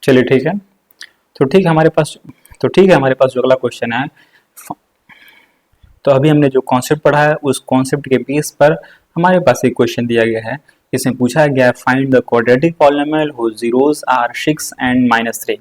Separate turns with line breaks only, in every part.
चलिए ठीक है। तो ठीक है हमारे पास जो अगला क्वेश्चन है, तो अभी हमने जो कॉन्सेप्ट पढ़ा है उस कॉन्सेप्ट के बेस पर हमारे पास एक क्वेश्चन दिया गया है। इसमें पूछा गया है find the quadratic polynomial whose zeros are 6 and -3।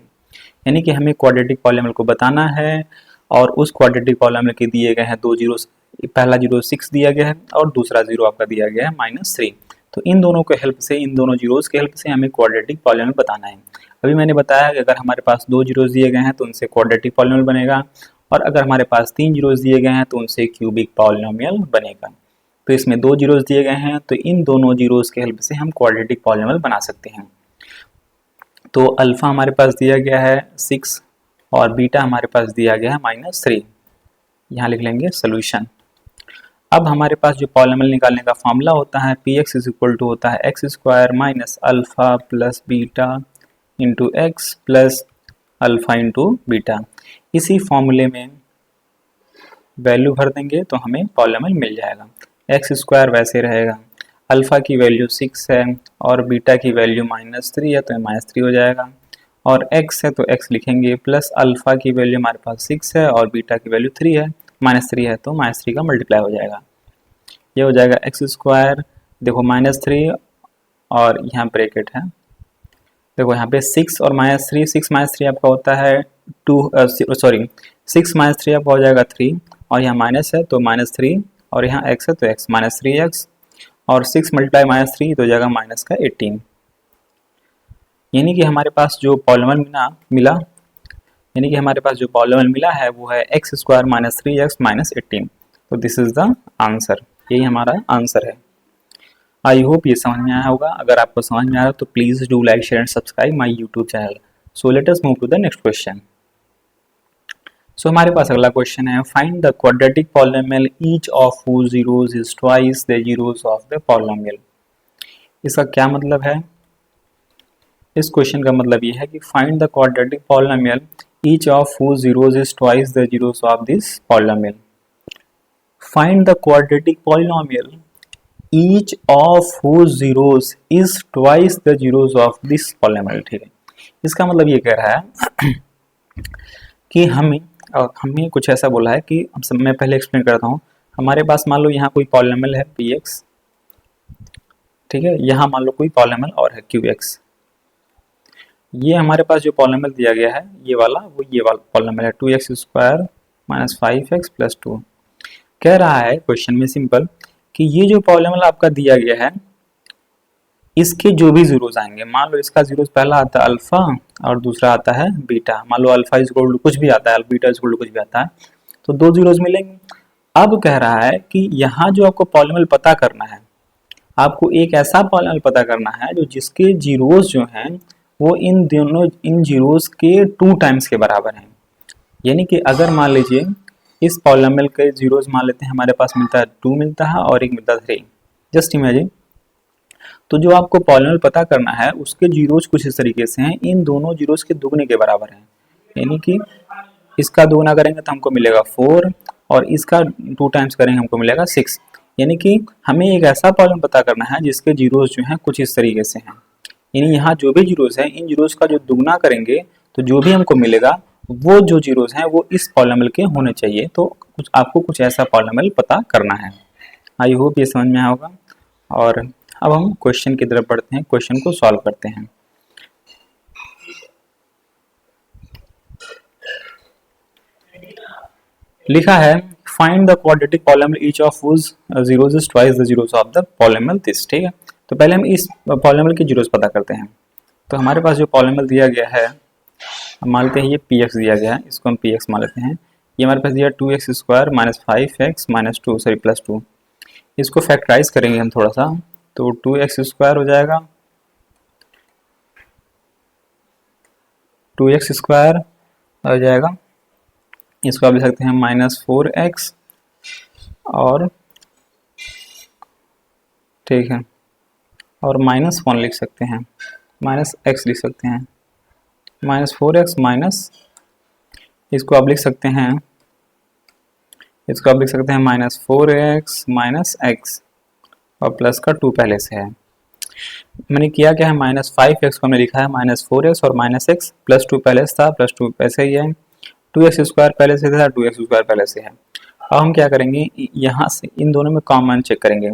यानी कि हमें क्वाड्रेटिक पॉलिनोमियल को बताना है और उस क्वाड्रेटिक पॉलिनोमियल के दिए गए हैं दो जीरोस, पहला जीरो 6 दिया गया है और दूसरा जीरो आपका दिया गया है -3। तो इन दोनों के हेल्प से, इन दोनों जीरोस के हेल्प से हमें क्वाड्रेटिक पॉलिनोमियल बताना है। अभी मैंने बताया कि अगर हमारे पास दो जीरोस दिए गए हैं तो उनसे क्वाड्रेटिक पॉलिनोमियल बनेगा, और अगर हमारे पास तीन जीरोस दिए गए हैं तो उनसे क्यूबिक पॉलिनोमियल बनेगा। तो इसमें दो जीरोस दिए गए हैं तो इन दोनों जीरोस के हेल्प से हम क्वाड्रेटिक पॉलिनोमियल बना सकते हैं। तो अल्फा हमारे पास दिया गया है 6 और बीटा हमारे पास दिया गया है -3। यहाँ लिख लेंगे सोल्यूशन। अब हमारे पास जो पॉलिनोमियल निकालने का फॉर्मूला होता है px इज इक्वल टू होता है x square minus alpha plus beta into x plus alpha into beta. इसी फॉर्मूले में वैल्यू भर देंगे तो हमें पॉलिनोमियल मिल जाएगा। एक्स स्क्वायर वैसे रहेगा, अल्फा की वैल्यू 6 है और बीटा की वैल्यू -3 है तो -3 हो जाएगा, और x है तो x लिखेंगे, प्लस अल्फा की वैल्यू हमारे पास 6 है और बीटा की वैल्यू 3 है, -3 है तो -3 का मल्टीप्लाई हो जाएगा। ये हो जाएगा एक्स स्क्वायर, देखो -3 और यहाँ ब्रैकेट है, देखो यहाँ पे 6 और -3, 6 -3 आपका होता है 2, सॉरी 6 -3 आपका हो जाएगा 3, और यहाँ माइनस है तो -3, और यहाँ x है तो x -3x, और 6 मल्टीप्लाई -3 तो हो जाएगा माइनस का 18। यानी कि हमारे पास जो पॉलिनोमियल मिला, यानी कि हमारे पास जो पॉलिनोमियल मिला है वो है एक्स स्क्वायर -3x -18। तो दिस इज द आंसर, यही हमारा आंसर है। आई होप ये समझ में आया होगा। अगर आपको समझ में आ रहा है तो please do like share and subscribe my YouTube channel. So let us move to the next question. So हमारे पास अगला क्वेश्चन है find the quadratic polynomial each of whose zeros is twice the zeros of the polynomial। इसका क्या मतलब है? इस question का मतलब ये है कि find the quadratic polynomial each of whose zeros is twice the zeros of this polynomial। Find the quadratic polynomial each of whose zeros is twice the zeros of this polynomial। ठीक है, इसका मतलब ये कह रहा है कि हमें कुछ ऐसा बोला है कि मैं पहले एक्सप्लेन करता हूँ। हमारे पास मान लो यहाँ कोई पॉलिनोमियल है px, ठीक है, यहाँ मान लो कोई पॉलिनोमियल और है qx। ये हमारे पास जो पॉलिनोमियल दिया गया है ये वाला पॉलिनोमियल है 2x square minus 5x plus 2। कह रहा है क्वेश्चन में सिंपल कि ये जो पॉलिनोमियल आपका दिया गया है इसके जो भी जीरोस आएंगे, मान लो इसका जीरोस पहला आता है अल्फा और दूसरा आता है बीटा, मान लो अल्फा इज इक्वल टू कुछ भी आता है, बीटा इज इक्वल टू कुछ भी आता है, तो दो जीरोस मिलेंगे। अब कह रहा है कि यहाँ जो आपको पॉलिनोमियल पता करना है, आपको एक ऐसा पॉलिनोमियल पता करना है जो जिसके जीरोस जो हैं वो इन जीरोस के 2 टाइम्स के बराबर हैं। यानी कि अगर मान लीजिए इस पॉलिनोमियल के जीरोस मान लेते हैं हमारे पास मिलता है 2 मिलता है और एक मिलता है 3, जस्ट इमेजिन। तो जो आपको पॉलिनोमियल पता करना है उसके जीरोस कुछ इस तरीके से हैं, इन दोनों जीरोस के दुगने के बराबर हैं। यानी कि इसका दुगना करेंगे तो हमको मिलेगा 4 और इसका 2 टाइम्स करेंगे हमको मिलेगा 6। यानी कि हमें एक ऐसा पॉलिनोमियल पता करना है जिसके जीरोस जो हैं कुछ इस तरीके से हैं। यानी यहाँ जो भी जीरोस हैं इन जीरोस का जो दुगना करेंगे तो जो भी हमको मिलेगा वो जो जीरोस हैं वो इस पॉलिनोमियल के होने चाहिए। तो आपको कुछ ऐसा पॉलिनोमियल पता करना है। आई होप ये समझ में आया होगा। और अब हम क्वेश्चन की तरफ बढ़ते हैं, क्वेश्चन को सॉल्व करते हैं। लिखा है find the quadratic polynomial each of whose zeros is twice the zeros of the polynomial this। ठीक है, तो पहले हम इस पॉलिनोमियल के जीरोस पता करते हैं। तो हमारे पास जो पॉलिनोमियल दिया गया है, हम मान लेते हैं ये px दिया गया है, इसको हम px मान लेते हैं। ये हमारे पास दिया 2x square minus 5x minus 2 sorry plus 2। इसको फैक्टराइज करेंगे हम थोड़ा सा, तो 2x स्क्वायर हो जाएगा, 2x स्क्वायर हो जाएगा, इसको आप लिख सकते हैं -4x और ठीक है, और -1 लिख सकते हैं, -x लिख सकते हैं, -4x माइनस इसको आप लिख सकते हैं, इसको आप लिख सकते हैं -4x माइनस x और प्लस का 2 पहले से है। मैंने किया क्या है, -5x को हमने लिखा है -4x और -x +2 पहले से था, +2 ऐसे ही है, 2x² पहले से था, 2x² पहले से है। अब हम क्या करेंगे, यहाँ से इन दोनों में कॉमन चेक करेंगे।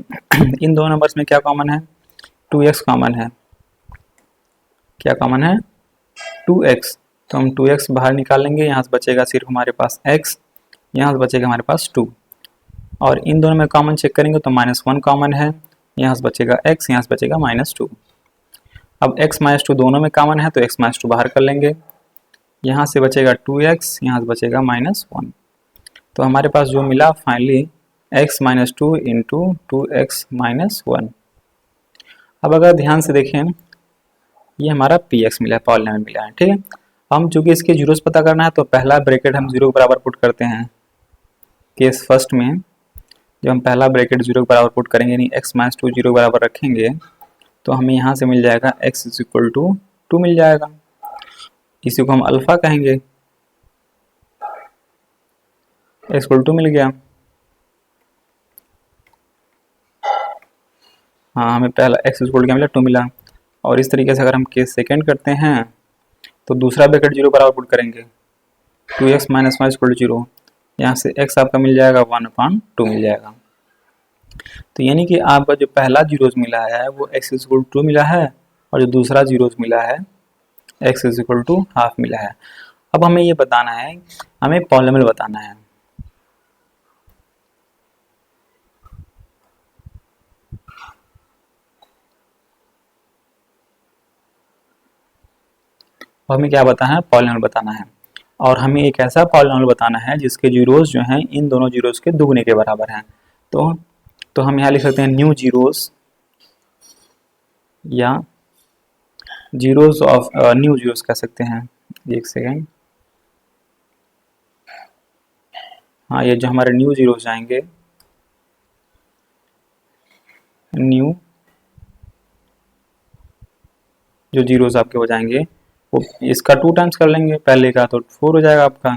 इन दोनों नंबर्स में क्या कॉमन है, 2x कॉमन है। क्या कॉमन है, 2x। तो हम 2x बाहर निकाल लेंगे, यहाँ से बचेगा सिर्फ हमारे पास x, यहाँ से बचेगा हमारे पास 2। और इन दोनों में कॉमन चेक करेंगे तो -1 कॉमन है, यहाँ से बचेगा x, यहाँ से बचेगा -2। अब x -2 दोनों में कॉमन है तो x -2 बाहर कर लेंगे, यहाँ से बचेगा 2x, यहाँ से बचेगा -1। तो हमारे पास जो मिला फाइनली x -2 इंटू 2x -1। अब अगर ध्यान से देखें, ये हमारा px मिला है, पॉलिनॉमियल मिला है, ठीक है। हम चूंकि इसके जीरोस पता करना है तो पहला ब्रैकेट हम 0 के बराबर पुट करते हैं। केस फर्स्ट में जब हम पहला ब्रैकेट 0 के बराबर पुट करेंगे, यानी x -2 0 के बराबर रखेंगे, तो हमें यहाँ से मिल जाएगा x = 2 मिल जाएगा। इसी को हम अल्फा कहेंगे, x = 2 मिल गया। हाँ, हमें पहला x = क्या मिला, 2 मिला। और इस तरीके से अगर हम केस सेकेंड करते हैं तो दूसरा ब्रैकेट 0 बराबर पुट करेंगे, 2x - 1 = 0, यहाँ से x आपका मिल जाएगा 1/2 मिल जाएगा। तो यानी कि आपका जो पहला जीरोस मिला है वो x = 2 मिला है, और जो दूसरा जीरोस मिला है x = हाफ मिला है। अब हमें ये बताना है, हमें पॉलिनॉमियल बताना है। हमें क्या बताना है, पॉलिनॉमियल बताना है। और हमें एक ऐसा पॉलिनॉमियल बताना है जिसके जीरोस जो हैं इन दोनों जीरोस के दुगने के बराबर हैं। तो हम यहाँ लिख सकते हैं न्यू जीरोस, या जीरोस ऑफ न्यू जीरोस कह सकते हैं। एक सेकेंड, हाँ, ये जो हमारे न्यू जीरोस जाएंगे, न्यू जो जीरोस आपके हो जाएंगे वो इसका 2 टाइम्स कर लेंगे, पहले का तो 4 हो जाएगा आपका,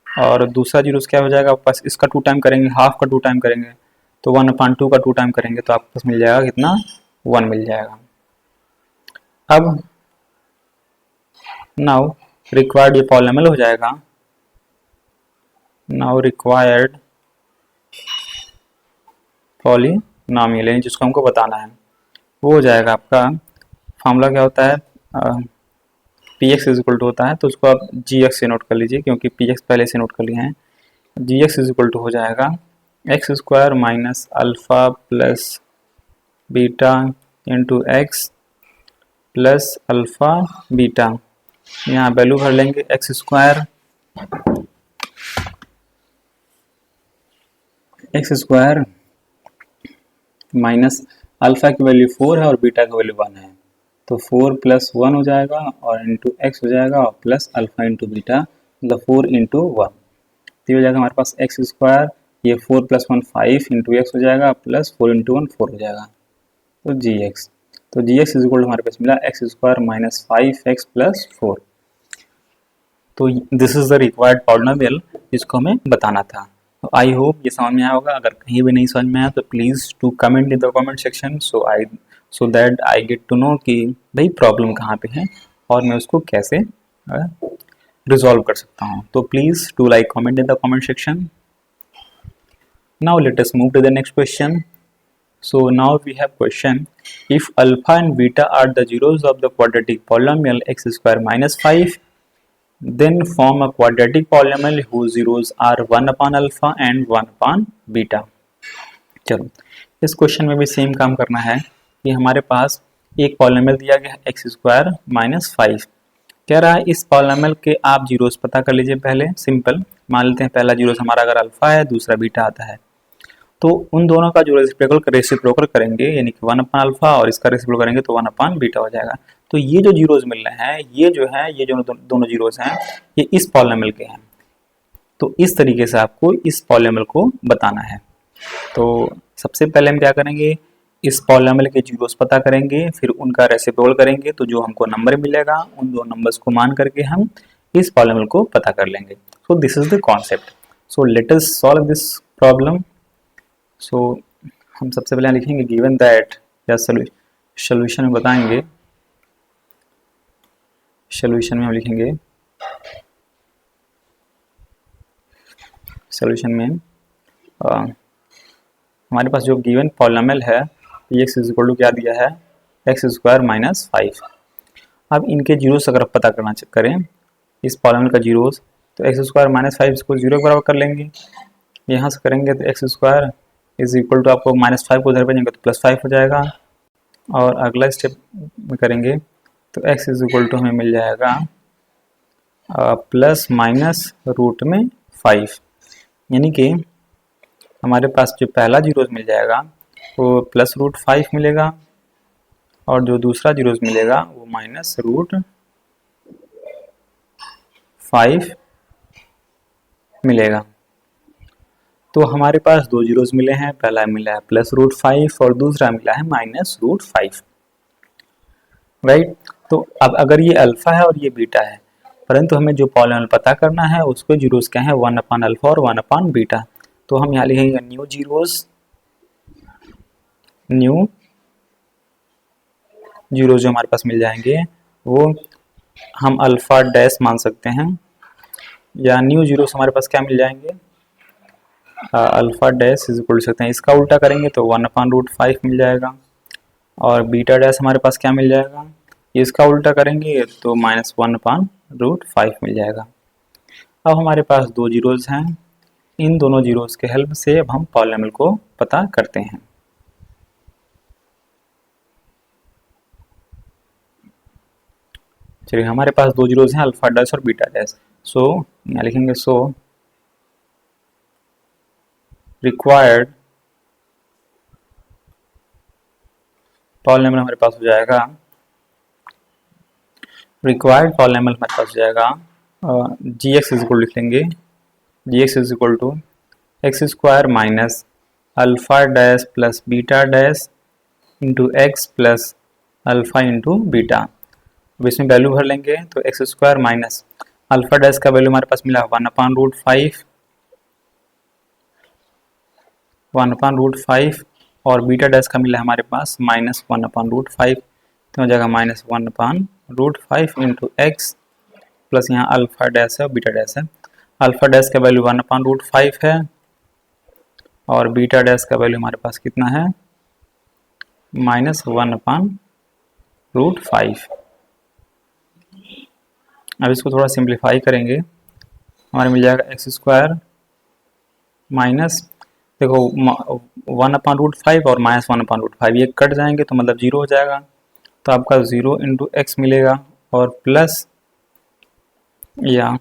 और दूसरा जीरोस क्या हो जाएगा आपके पास, इसका 2 टाइम करेंगे, हाफ का 2 टाइम करेंगे तो 1/2 का 2 टाइम करेंगे तो आपके पास मिल जाएगा कितना, 1 मिल जाएगा। अब नाउ रिक्वायर्ड ये पॉलिनॉमियल हो जाएगा, नाउ रिक्वायर्ड पॉलिनॉमियल, यानी जिसको हमको बताना है वो हो जाएगा आपका, फॉर्मूला क्या होता है, px = होता है, तो उसको आप gx से नोट कर लीजिए क्योंकि px पहले से नोट कर लिए हैं। gx = हो जाएगा x² - alpha plus beta into x plus alpha beta, यहाँ वैल्यू भर लेंगे, x² माइनस अल्फा की वैल्यू 4 है और बीटा की वैल्यू 1 है, तो 4 + 1 हो जाएगा और इंटू x हो जाएगा और प्लस अल्फा इंटू बीटा, मतलब 4 × 1, तो हो जाएगा हमारे पास x², ये 4 + 1 5 इंटू x हो जाएगा, प्लस 4 × 1 4 हो जाएगा, तो gx। तो gx = हमारे पास मिला x² - 5x + 4। तो this is the required polynomial जिसको हमें बताना था। तो आई होप ये समझ में आया होगा। अगर कहीं भी नहीं समझ में आया तो please to comment in the comment section, so that I get to know कि भाई प्रॉब्लम कहाँ पे है और मैं उसको कैसे रिजॉल्व कर सकता हूँ। तो please to like comment in the comment section. Now let us move to the next question. So now we have question, if alpha and beta are the zeros of the quadratic polynomial x² - 5, then form a quadratic polynomial whose zeros are 1/alpha and 1/beta. चलो इस question में भी same काम करना है कि हमारे पास एक पॉलिनॉमियल दिया गया है x² - 5, कह रहा है इस पॉलिनॉमियल के आप जीरोस पता कर लीजिए। पहले सिंपल मान लेते हैं, पहला जीरोस हमारा अगर अल्फा है, दूसरा बीटा आता है, तो उन दोनों का जो रेसिप्रोकल करेंगे, यानी कि 1/अल्फा और इसका रेसिप्रोकल करेंगे तो 1/बीटा हो जाएगा। तो ये जो जीरोस मिल रहे हैं, ये जो दोनों जीरोस हैं, ये इस पॉलिनॉमियल के हैं। तो इस तरीके से आपको इस पॉलिनॉमियल को बताना है। तो सबसे पहले हम क्या करेंगे, इस पॉलिनॉमियल के जीरोस पता करेंगे, फिर उनका रेसिप्रोकल करेंगे, तो जो हमको नंबर मिलेगा उन दो नंबर्स को मान करके हम इस पॉलिनॉमियल को पता कर लेंगे। So this is the concept. So let us solve this problem. So हम सबसे पहले लिखेंगे गिवन दैट, या सोल्यूशन में बताएंगे, सोल्यूशन में हम लिखेंगे, सोल्यूशन में हमारे पास जो गिवन पॉलिनोमियल है x इज इक्वल टू क्या दिया है, एक्स स्क्वायर माइनस 5। अब इनके जीरोस अगर आप पता करना करें इस पॉलिनोमियल का जीरोस, तो एक्स स्क्वायर माइनस 5 इसको जीरो के बराबर कर लेंगे, यहाँ से करेंगे तो x square is equal to आपको माइनस 5 को उधर भेजेंगे तो प्लस 5 हो जाएगा, और अगला स्टेप में करेंगे तो x इज इक्वल टू हमें मिल जाएगा प्लस माइनस रूट में 5, यानी कि हमारे पास जो पहला जीरोस मिल जाएगा वो प्लस रूट 5 मिलेगा, और जो दूसरा जीरोस मिलेगा वो माइनस रूट 5 मिलेगा। तो हमारे पास दो जीरोस मिले हैं, पहला मिला है प्लस रूट 5 और दूसरा मिला है माइनस रूट 5, राइट। तो अब अगर ये अल्फा है और ये बीटा है, परंतु हमें जो पॉलिनोमियल पता करना है उसको जीरोस क्या है, 1 अपान अल्फा और 1 अपान बीटा। तो हम यहाँ लिखेंगे न्यू जीरोस जो हमारे पास मिल जाएंगे वो हम अल्फा डैश मान सकते हैं, या न्यू जीरोस हमारे पास क्या मिल जाएंगे, अल्फा डैश इज इक्वल सकते हैं, इसका उल्टा करेंगे तो 1 अपान रूट 5 मिल जाएगा, और बीटा डैश हमारे पास क्या मिल जाएगा, इसका उल्टा करेंगे तो माइनस 1 अपान रूट 5 मिल जाएगा। अब हमारे पास दो जीरोस हैं, इन दोनों जीरोस के हेल्प से अब हम पॉलिनोमियल को पता करते हैं। चलिए हमारे पास दो जीरोस हैं अल्फा डैश और बीटा डैश, सो यहाँ लिखेंगे सो रिक्वायर्ड पॉलिनोमियल हमारे पास हो जाएगा, रिक्वायर्ड पॉलिनोमियल हमारे पास हो जाएगा जी एक्स इज इक्वल लिख लेंगे, G X is equal to X square minus alpha dash plus beta dash into x plus alpha into beta. अब इसमें वैल्यू भर लेंगे तो x square minus alpha dash का वैल्यू हमारे पास मिला 1 अपान रूट 5, 1 अपान रूट 5, और बीटा डैश का मिला हमारे पास माइनस 1 अपान रूट 5, तो हो जाएगा minus 1 upon root 5 into x plus यहाँ अल्फा डैश है और बीटा डैश है। अल्फा डैश का वैल्यू 1 अपान रूट 5 है, और बीटा डैश का वैल्यू हमारे पास कितना है, माइनस 1 अपान रूट 5। अब इसको थोड़ा सिंप्लीफाई करेंगे, हमारे मिल जाएगा एक्स स्क्वायर माइनस, देखो 1 अपान रूट 5 और माइनस 1 अपान रूट 5 ये कट जाएंगे तो मतलब जीरो हो जाएगा, तो आपका 0 इंटू एक्स मिलेगा, और प्लस या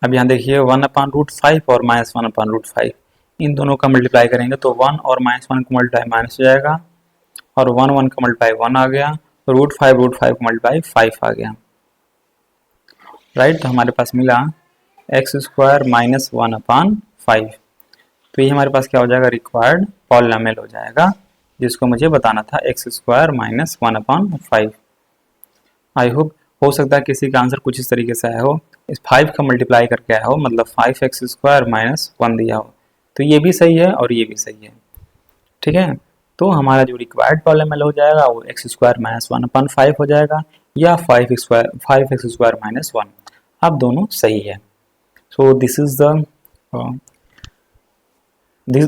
अब यहाँ देखिए 1 अपान रूट 5 और माइनस 1 अपान रूट 5 इन दोनों का मल्टीप्लाई करेंगे तो 1 और माइनस 1 का मल्टीप्लाई माइनस हो जाएगा, और 1 का मल्टीप्लाई 1 आ गया, तो रूट 5 का मल्टीप्लाई 5 आ गया, राइट। तो हमारे पास मिला एक्स स्क्वायर माइनस 1 अपान 5, तो ये हमारे पास क्या हो जाएगा, रिक्वायर्ड पॉलिनोमियल हो जाएगा, जिसको मुझे बताना था x square minus 1 upon 5। I hope हो सकता है किसी का आंसर कुछ इस तरीके से आया हो, इस 5 का मल्टीप्लाई करके आया हो, मतलब 5x स्क्वायर माइनस 1 दिया हो, तो ये भी सही है और ये भी सही है, ठीक है। तो हमारा जो रिक्वायर्ड पॉलिनोमियल हो जाएगा वो एक्स स्क्वायर माइनस 1 अपान 5 हो जाएगा, या 5x स्क्वायर माइनस 1, अब दोनों सही है। सो this is the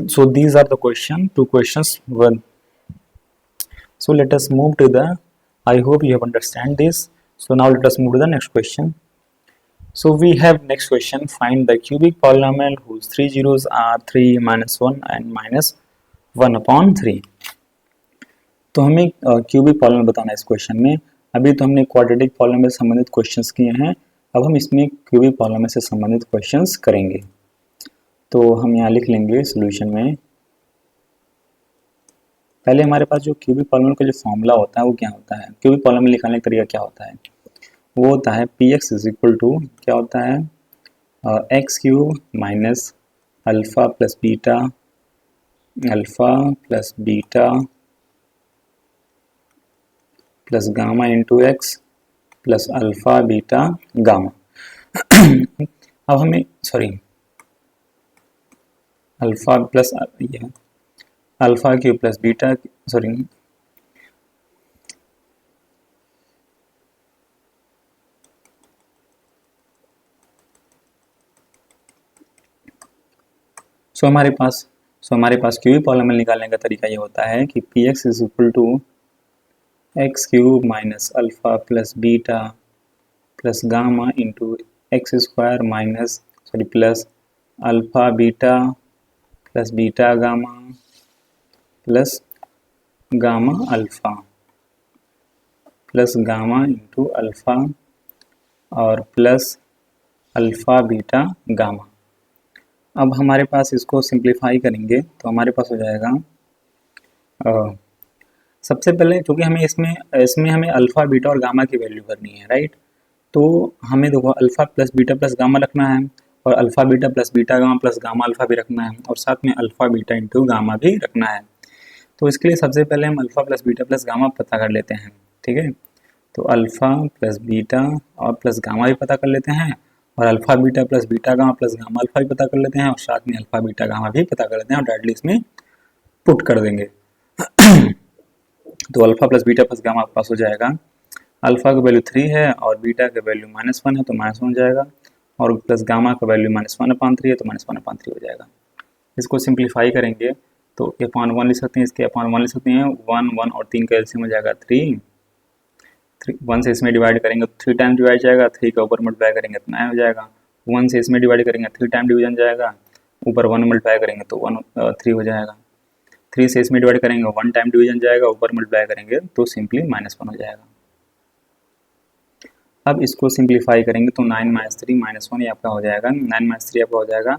so these are the two questions one. So let us move to the, I hope you have understand this. So now let us move to the next question. So we have next question, find the cubic polynomial whose three zeros are 3 minus 1 and minus 1 upon 3. तो हमें cubic polynomial बताना है इस question में। अभी तो हमने quadratic polynomial से संबंधित क्वेश्चंस किए हैं, अब हम इसमें क्यूबिक पॉलिनोमियल से संबंधित क्वेश्चंस करेंगे। तो हम यहाँ लिख लेंगे सॉल्यूशन में, पहले हमारे पास जो क्यूबिक पॉलिनोमियल का जो फॉर्मूला होता है वो क्या होता है, क्यूबिक पॉलिनोमियल निकालने का तरीका क्या होता है, वो होता है p x is equal to क्या होता है, x cube minus alpha plus beta plus gamma into x plus alpha beta gamma. अब हमें alpha plus alpha cube plus beta, sorry हमारे पास क्यूबी पॉलिनॉमियल निकालने का तरीका ये होता है कि p x is equal to x cube minus alpha plus beta plus gamma into x square minus sorry plus alpha beta plus beta gamma plus gamma alpha plus gamma into alpha और plus alpha beta gamma. अब हमारे पास इसको simplify करेंगे तो हमारे पास हो जाएगा सबसे पहले क्योंकि हमें इसमें इसमें हमें अल्फ़ा बीटा और गामा की वैल्यू करनी है, राइट। तो हमें देखो अल्फ़ा प्लस गामा रखना है और alpha beta plus beta gamma plus gamma alpha भी रखना है और साथ में अल्फ़ा बीटा इंटू गामा भी रखना है। तो इसके लिए सबसे पहले हम alpha plus beta plus gamma पता कर लेते हैं, ठीक है। तो अल्फ़ा प्लस बीटा और प्लस गामा भी पता कर लेते हैं और alpha beta plus beta gamma plus gamma alpha भी पता कर लेते हैं और साथ में अल्फ़ा बीटा गामा भी पता कर लेते हैं और डायरेक्टली इसमें पुट कर देंगे। तो alpha plus beta plus gamma आपके पास हो जाएगा, अल्फ़ा का वैल्यू 3 है और बीटा का वैल्यू -1 है तो -1 हो जाएगा और प्लस गामा का वैल्यू -1/3 है तो -1/3 हो जाएगा। इसको सिंप्लीफाई करेंगे तो a/1 लिख सकते हैं, इसके a/1 लिख सकते हैं, 1 1 और 3 का एलसीएम हो जाएगा 3, 1 से इसमें डिवाइड करेंगे तो 3 टाइम डिवाइड जाएगा, 3 का ऊपर मल्टीप्लाई करेंगे तो 9 हो जाएगा, 1 से इसमें डिवाइड करेंगे 3 टाइम डिवीजन जाएगा, ऊपर 1 मल्टीप्लाई करेंगे तो 3 हो जाएगा, 3 से इसमें डिवाइड करेंगे 1 टाइम डिवीजन जाएगा, ऊपर मल्टीप्लाई करेंगे तो सिंपली -1 हो जाएगा। अब इसको सिंप्लीफाई करेंगे तो 9 - 3 -1 ये आपका हो जाएगा, 9 - 3 आपका हो जाएगा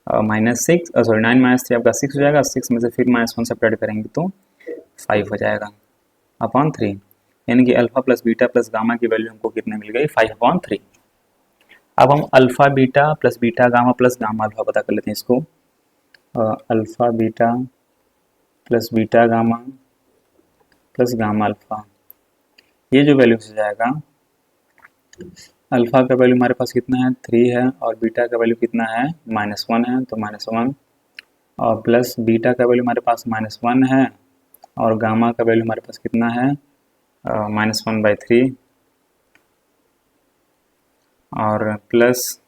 -6, सॉरी 9 - 3 आपका 6 हो जाएगा, 6 में से फिर -1 सेपरेट करेंगे तो 5 हो जाएगा अपॉन 3, यानी कि alpha plus beta plus gamma की वैल्यू हमको कितने मिल गई 5/3। अब हम alpha beta plus beta gamma plus gamma alpha पता कर लेते हैं इसको, alpha beta plus beta gamma plus gamma alpha, ये जो वैल्यू हो जाएगा अल्फ़ा का वैल्यू हमारे पास कितना है 3 है और बीटा का वैल्यू कितना है -1 है तो -1 और प्लस बीटा का वैल्यू हमारे पास -1 है और गामा का वैल्यू हमारे पास कितना है -1/3 और प्लस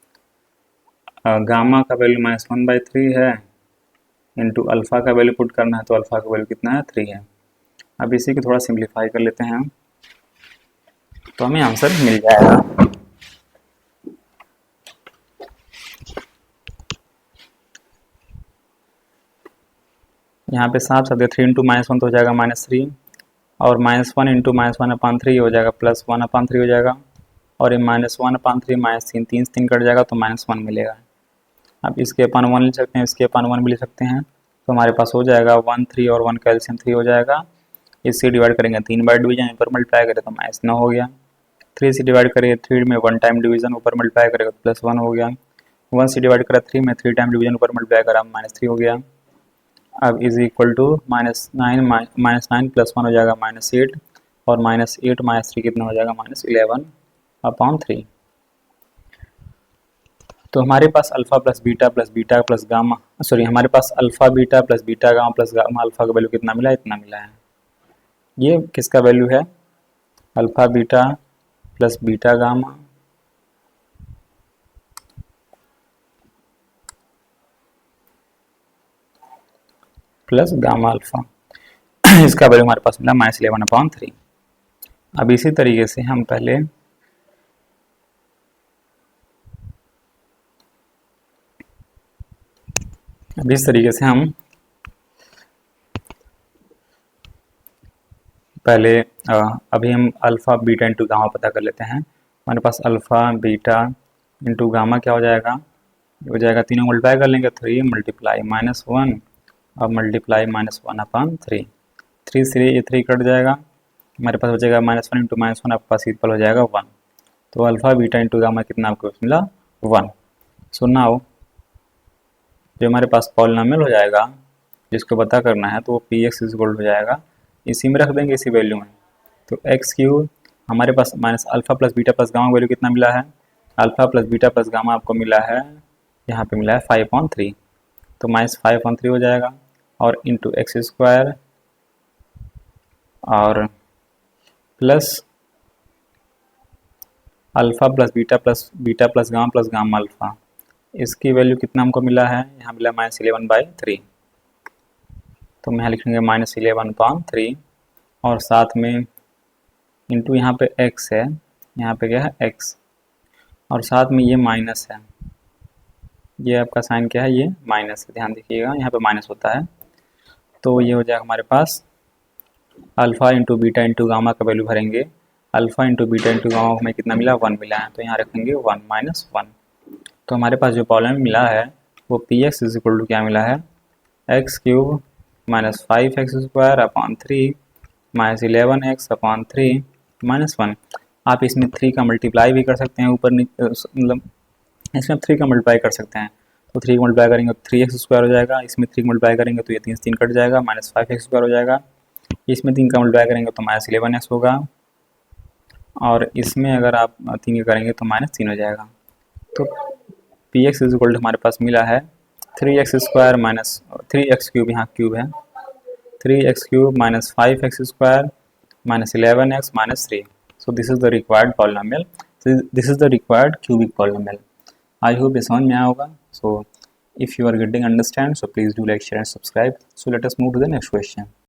गामा का वैल्यू -1/3 है इंटू अल्फ़ा का वैल्यू पुट करना है तो अल्फ़ा का वैल्यू कितना है 3 है। अब इसी को थोड़ा सिंप्लीफाई कर लेते हैं तो हमें आंसर मिल जाएगा। यहाँ पे साफ साफ 3 इंटू -1 तो हो जाएगा -3 और -1 इंटू -1/3 हो जाएगा +1/3 हो जाएगा और ये -1/3 -3 3 से 3 कट जाएगा तो -1 मिलेगा। अब इसके अपन 1 लिख सकते हैं, इसके अपन 1 भी लिख सकते हैं तो हमारे पास हो जाएगा 1 3 और 1 का एलसीएम 3 हो जाएगा। इससे डिवाइड करेंगे 3 बार डिवीजन, ऊपर मल्टीप्लाई करें तो -9 हो गया, 3 से डिवाइड करें 3 में 1 टाइम डिवीजन, ऊपर मल्टीप्लाई करेगा तो +1 हो गया, 1 से डिवाइड करा 3 में 3 टाइम डिवीजन, ऊपर मल्टीप्लाई करा -3 हो गया। अब इज इक्वल टू -9 प्लस 1 हो जाएगा -8 और -8 -3 कितना हो जाएगा -11/3। तो हमारे पास alpha plus beta plus gamma, sorry हमारे पास alpha beta plus beta gamma plus gamma alpha का वैल्यू कितना मिला है, इतना मिला है। ये किसका वैल्यू है, alpha beta plus beta gamma plus gamma alpha, इसका वैल्यू हमारे पास मिला -11/3। अब इसी तरीके से हम पहले इस तरीके से हम पहले अभी हम अल्फ़ा बीटा इंटू गामा पता कर लेते हैं। हमारे पास अल्फ़ा बीटा इंटू गामा क्या हो जाएगा, हो जाएगा तीनों मल्टीप्लाई कर लेंगे 3 मल्टीप्लाई -1 और मल्टीप्लाई -1/3, 3 से ये 3 कट जाएगा, हमारे पास हो जाएगा -1 इंटू -1 आपके पास इक्वल हो जाएगा 1। तो अल्फ़ा बीटा इंटू गामा कितना आपको मिला 1। सो नाउ जो हमारे पास पॉलिनॉमियल हो जाएगा जिसको पता करना है तो वो पी एक्स इज इक्वल हो जाएगा, इसी में रख देंगे इसी वैल्यू में। तो एक्स क्यूब हमारे पास minus alpha plus beta plus gamma value कितना मिला है, alpha plus beta plus gamma आपको मिला है यहाँ पे मिला है 5/3, तो -5/3 हो जाएगा और इंटू एक्स स्क्वायर और plus alpha plus gamma alpha. इसकी वैल्यू कितना हमको मिला है, यहाँ मिला -11/3, तो हम यहाँ लिखेंगे -11/3 और साथ में इंटू यहाँ पे x है, यहाँ पे क्या है x, और साथ में ये माइनस है, ये आपका साइन क्या है, ये माइनस है, ध्यान देखिएगा यहाँ पे माइनस होता है। तो ये हो जाएगा हमारे पास alpha into beta into gamma का वैल्यू भरेंगे, alpha into beta into gamma हमें कितना मिला, 1 मिला है, तो यहाँ रखेंगे 1 -1। तो हमारे पास जो प्रॉब्लम मिला है वो p x is equal to क्या मिला है, x³ -5x² / 3 -11x/3 -1। आप इसमें 3 का मल्टीप्लाई भी कर सकते हैं, ऊपर मतलब इसमें 3 का मल्टीप्लाई कर सकते हैं, तो 3 का मल्टीप्लाई करेंगे तो 3x² हो जाएगा, इसमें 3 का मल्टीप्लाई करेंगे तो ये 3 से 3 कट जाएगा, -5x² हो जाएगा, इसमें 3 का मल्टीप्लाई करेंगे तो -11x होगा, और इसमें अगर आप 3 का करेंगे तो -3 हो जाएगा। तो p x is equal to हमारे पास मिला है 3x² -3x³ यहाँ क्यूब है, 3x³ -5x² -11x -3। So this is the required polynomial. So this is the required cubic polynomial. I hope ये समझ में आया होगा. So if you are getting understand, so please do like, share and subscribe. So let us move to the next question.